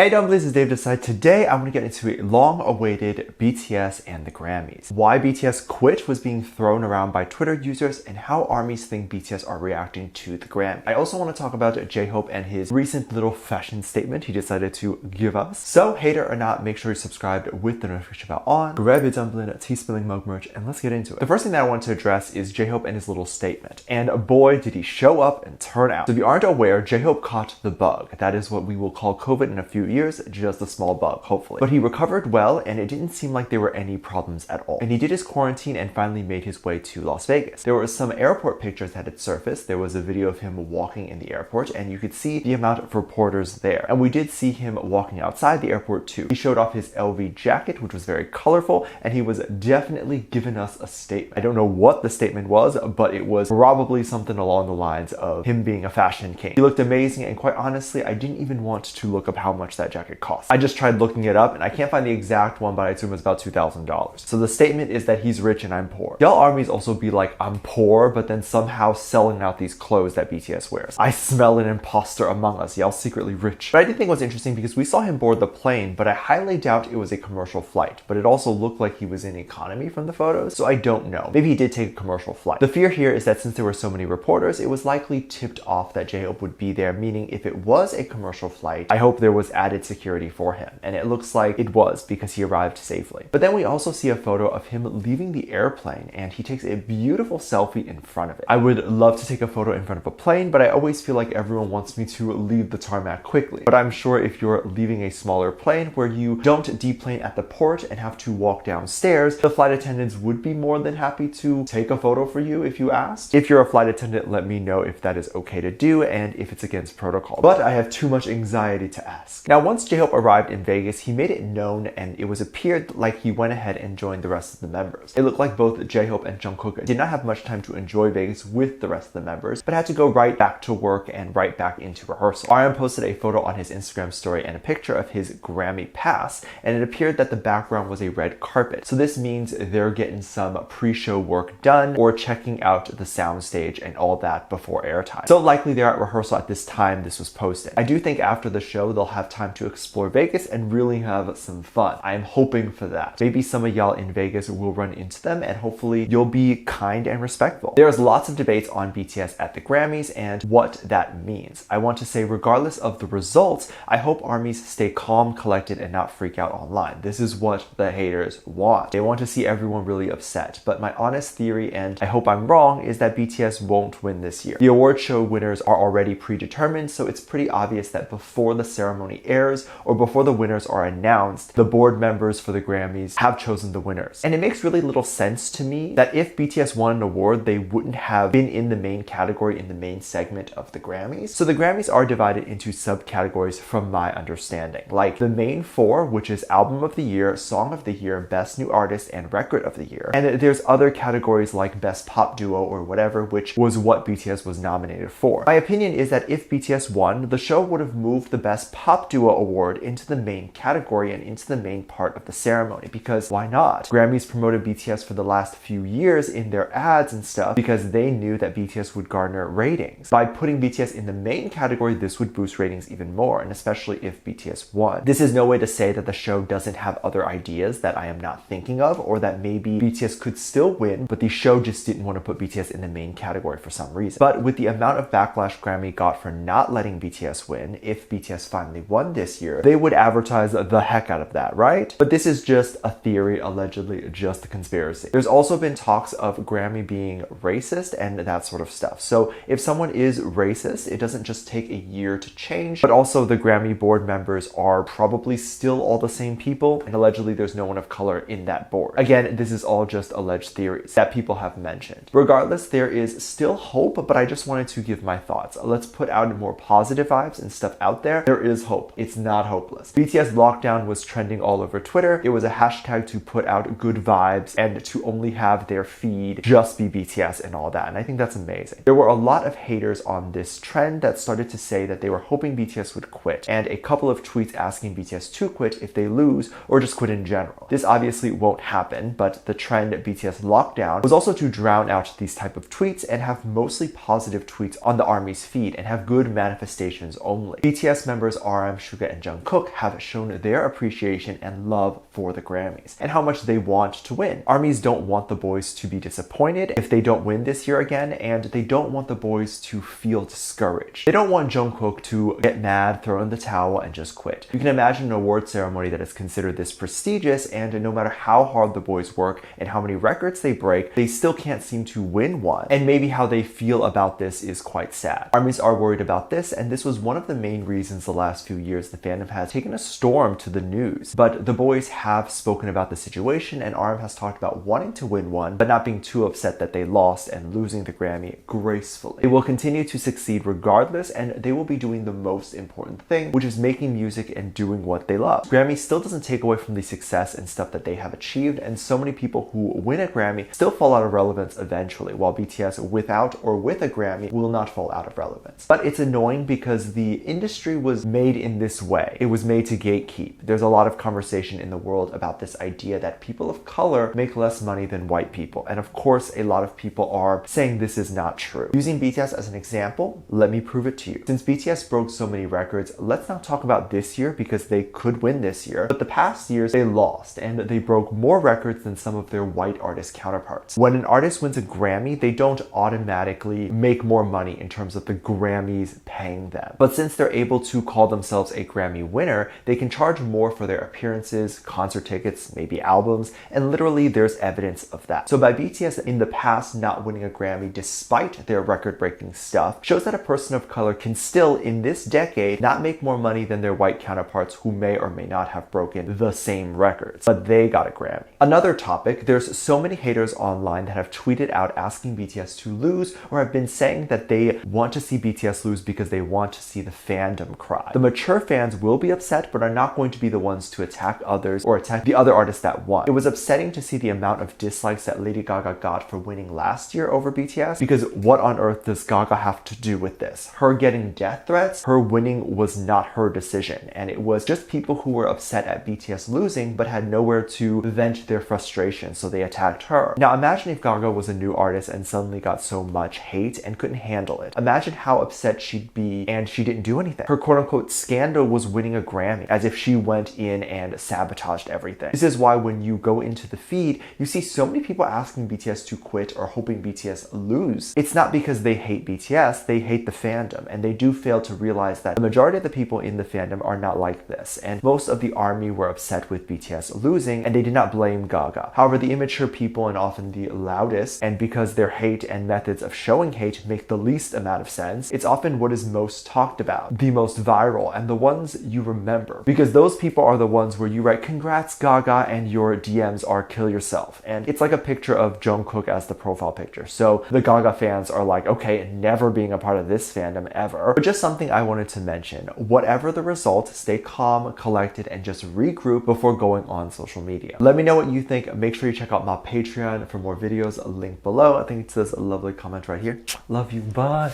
Hey dumplings, it's Dave Decide. Today I want to get into a long-awaited BTS and the Grammys. Why BTS quit was being thrown around by Twitter users and how ARMYs think BTS are reacting to the Grammy. I also want to talk about JHope and his recent little fashion statement he decided to give us. So hater or not, make sure you subscribe with the notification bell on, grab your dumpling, tea spilling mug merch, and let's get into it. The first thing that I want to address is JHope and his little statement. And boy, did he show up and turn out. So if you aren't aware, JHope caught the bug. That is what we will call COVID in a few years, just a small bug, hopefully. But he recovered well, and it didn't seem like there were any problems at all. And he did his quarantine and finally made his way to Las Vegas. There were some airport pictures that had surfaced. There was a video of him walking in the airport, and you could see the amount of reporters there. And we did see him walking outside the airport too. He showed off his LV jacket, which was very colorful, and he was definitely giving us a statement. I don't know what the statement was, but it was probably something along the lines of him being a fashion king. He looked amazing, and quite honestly, I didn't even want to look up how much that jacket cost. I just tried looking it up and I can't find the exact one, but I assume it's about $2,000. So the statement is that he's rich and I'm poor. Y'all ARMYs also be like, I'm poor, but then somehow selling out these clothes that BTS wears. I smell an imposter among us. Y'all secretly rich. But I did think it was interesting because we saw him board the plane, but I highly doubt it was a commercial flight. But it also looked like he was in economy from the photos, so I don't know. Maybe he did take a commercial flight. The fear here is that since there were so many reporters, it was likely tipped off that JHope would be there, meaning if it was a commercial flight, I hope there was added security for him. And it looks like it was because he arrived safely. But then we also see a photo of him leaving the airplane and he takes a beautiful selfie in front of it. I would love to take a photo in front of a plane, but I always feel like everyone wants me to leave the tarmac quickly. But I'm sure if you're leaving a smaller plane where you don't deplane at the port and have to walk downstairs, the flight attendants would be more than happy to take a photo for you if you asked. If you're a flight attendant, let me know if that is okay to do and if it's against protocol. But I have too much anxiety to ask. Now, once JHope arrived in Vegas, he made it known and it was appeared like he went ahead and joined the rest of the members. It looked like both JHope and Jungkook did not have much time to enjoy Vegas with the rest of the members, but had to go right back to work and right back into rehearsal. RM posted a photo on his Instagram story and a picture of his Grammy pass, and it appeared that the background was a red carpet. So this means they're getting some pre-show work done or checking out the soundstage and all that before airtime. So likely they're at rehearsal at this time this was posted. I do think after the show, they'll have time to explore Vegas and really have some fun. I am hoping for that. Maybe some of y'all in Vegas will run into them and hopefully you'll be kind and respectful. There's lots of debates on BTS at the Grammys and what that means. I want to say regardless of the results, I hope ARMYs stay calm, collected, and not freak out online. This is what the haters want. They want to see everyone really upset. But my honest theory, and I hope I'm wrong, is that BTS won't win this year. The award show winners are already predetermined, so it's pretty obvious that before the ceremony airs or before the winners are announced, the board members for the Grammys have chosen the winners. And it makes really little sense to me that if BTS won an award, they wouldn't have been in the main category in the main segment of the Grammys. So the Grammys are divided into subcategories from my understanding. Like the main four, which is Album of the Year, Song of the Year, Best New Artist, and Record of the Year. And there's other categories like Best Pop Duo or whatever, which was what BTS was nominated for. My opinion is that if BTS won, the show would have moved the Best Pop Duo award into the main category and into the main part of the ceremony, because why not? Grammys promoted BTS for the last few years in their ads and stuff because they knew that BTS would garner ratings. By putting BTS in the main category, this would boost ratings even more, and especially if BTS won. This is no way to say that the show doesn't have other ideas that I am not thinking of, or that maybe BTS could still win, but the show just didn't want to put BTS in the main category for some reason. But with the amount of backlash Grammy got for not letting BTS win, if BTS finally won this year, they would advertise the heck out of that, right? But this is just a theory, allegedly just a conspiracy. There's also been talks of Grammy being racist and that sort of stuff. So if someone is racist, it doesn't just take a year to change, but also the Grammy board members are probably still all the same people, and allegedly there's no one of color in that board. Again, this is all just alleged theories that people have mentioned. Regardless, there is still hope, but I just wanted to give my thoughts. Let's put out more positive vibes and stuff out there. There is hope. It's not hopeless. BTS lockdown was trending all over Twitter. It was a hashtag to put out good vibes and to only have their feed just be BTS and all that, and I think that's amazing. There were a lot of haters on this trend that started to say that they were hoping BTS would quit, and a couple of tweets asking BTS to quit if they lose or just quit in general. This obviously won't happen, but the trend BTS lockdown was also to drown out these type of tweets and have mostly positive tweets on the ARMY's feed and have good manifestations only. BTS members are, I'm sure, Suga and Jungkook have shown their appreciation and love for the Grammys and how much they want to win. ARMYs don't want the boys to be disappointed if they don't win this year again, and they don't want the boys to feel discouraged. They don't want Jungkook to get mad, throw in the towel, and just quit. You can imagine an award ceremony that is considered this prestigious, and no matter how hard the boys work and how many records they break, they still can't seem to win one. And maybe how they feel about this is quite sad. ARMYs are worried about this, and this was one of the main reasons the last few years the fandom has taken a storm to the news. But the boys have spoken about the situation, and ARM has talked about wanting to win one, but not being too upset that they lost and losing the Grammy gracefully. They will continue to succeed regardless, and they will be doing the most important thing, which is making music and doing what they love. Grammy still doesn't take away from the success and stuff that they have achieved, and so many people who win a Grammy still fall out of relevance eventually, while BTS without or with a Grammy will not fall out of relevance. But it's annoying because the industry was made in this way. It was made to gatekeep. There's a lot of conversation in the world about this idea that people of color make less money than white people, and of course a lot of people are saying this is not true. Using BTS as an example, let me prove it to you. Since BTS broke so many records, let's not talk about this year because they could win this year, but the past years they lost and they broke more records than some of their white artist counterparts. When an artist wins a Grammy, they don't automatically make more money in terms of the Grammys paying them. But since they're able to call themselves a Grammy winner, they can charge more for their appearances, concert tickets, maybe albums, and literally there's evidence of that. So by BTS in the past not winning a Grammy despite their record-breaking stuff shows that a person of color can still, in this decade, not make more money than their white counterparts who may or may not have broken the same records, but they got a Grammy. Another topic, there's so many haters online that have tweeted out asking BTS to lose, or have been saying that they want to see BTS lose because they want to see the fandom cry. The mature fans will be upset, but are not going to be the ones to attack others or attack the other artists that won. It was upsetting to see the amount of dislikes that Lady Gaga got for winning last year over BTS, because what on earth does Gaga have to do with this? Her getting death threats, her winning was not her decision, and it was just people who were upset at BTS losing but had nowhere to vent their frustration, so they attacked her. Now imagine if Gaga was a new artist and suddenly got so much hate and couldn't handle it. Imagine how upset she'd be and she didn't do anything. Her quote-unquote scandal was winning a Grammy, as if she went in and sabotaged everything. This is why when you go into the feed, you see so many people asking BTS to quit or hoping BTS lose. It's not because they hate BTS, they hate the fandom, and they do fail to realize that the majority of the people in the fandom are not like this, and most of the ARMY were upset with BTS losing, and they did not blame Gaga. However, the immature people and often the loudest, and because their hate and methods of showing hate make the least amount of sense, it's often what is most talked about, the most viral, and the ones you remember, because those people are the ones where you write "Congrats Gaga" and your DMs are "kill yourself," and it's like a picture of Jungkook as the profile picture. So the Gaga fans are like, okay, never being a part of this fandom ever. But just something I wanted to mention, whatever the result, stay calm, collected, and just regroup before going on social media. Let me know what you think. Make sure you check out my Patreon for more videos, link below. I think it says a lovely comment right here. Love you, bye.